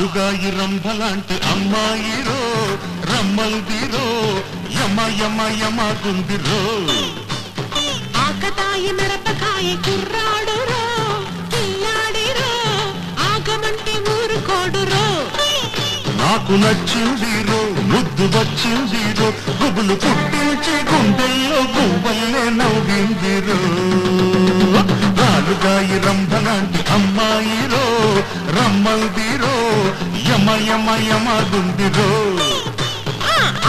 రాలుగాయి రంభలాంటి అమ్మాయిరో రమ్మందిరో యమ యమ యమ గుందిరో ఆకతాయి మిరపకాయ కుర్రాడురో కిల్లాడిరో ఆగమంటే ఊరుకోడురో నాకు నచ్చిందిరో ముద్దు వచ్చిందిరో గుబులు పుట్టించి గుండెల్లో గువ్వల్లే నవ్విందిరో రాలుగాయి రంభలాంటి అమ్మాయిరో రమ్మందిరో యమ యమ యమ గుందిరో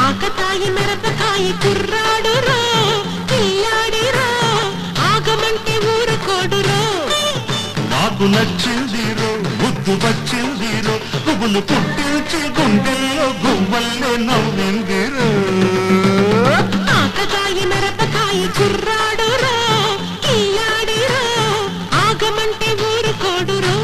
ఆకతాయి మిరపకాయ కుర్రాడురో కిల్లాడిరో ఆగమంటే ఊరుకోడురో నాకు నచ్చిందిరో ముద్దు వచ్చిందిరో గుబులు పుట్టించి గుండెల్లో గువ్వల్లే నవ్విందిరో ఆకతాయి మిరపకాయ కుర్రాడురో కిల్లాడిరో ఆగమంటే ఊరుకోడురో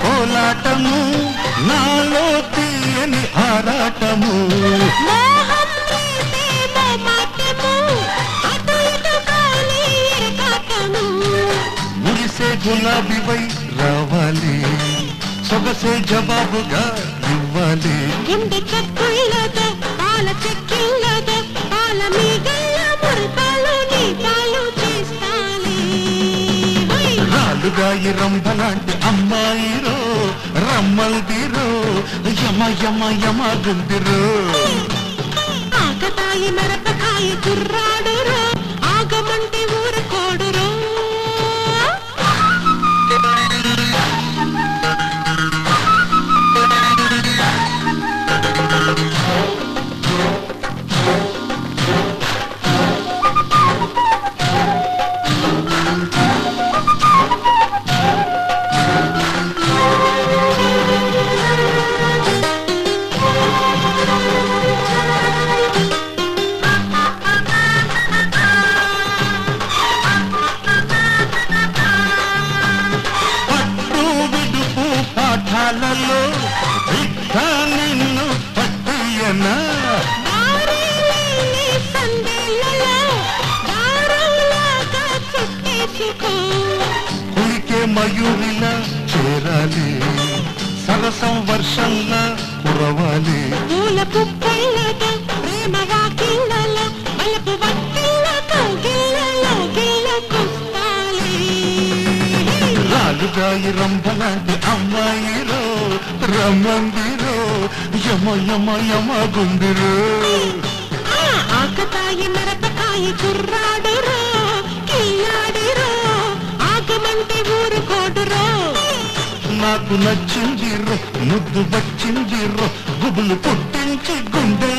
కోలాటము నాలో తీయని ఆరాటము మురిసే గులాబీవై రావాలి సొగసే జవాబుగా ఇవ్వాలి గుండె చక్కుళ్ళతో పాల చెక్కిళ్ళతో పాల మీగళ్ళ మురిపాలు నీ పాలు చేస్తాలి రాలుగాయి రంభలాంటి అమ్మాయిరో రమ్మల్దిరో యమ యమ యమ గుందిరో ఆకతాయి మిరపకాయ కుర్రాడురో ఆగమంటే ఊరుకోడురో పాఠాలలో నిన్ను పట్టియనా కులికే మయూరిలా చేరాలి సరసం వర్షంలా కురవాలి పూల పుప్పళ్ళతో ప్రేమ వాకిళ్ళలో బలపు వట్టిళ్ళతో గిళ్ళలో గిళ్ళకొస్తాలి రాలుగాయి రంభలాంటి అమ్మాయిరో రమ్మందిరో యమ యమ యమ గుందిరో ఆకతాయి మిరపకాయ కుర్రాడురో కిల్లాడిరో ఆగమంటే ఊరుకోడురో నాకు నచ్చిందిరో ముద్దు వచ్చిందిరో గుబులు పుట్టించి గుండె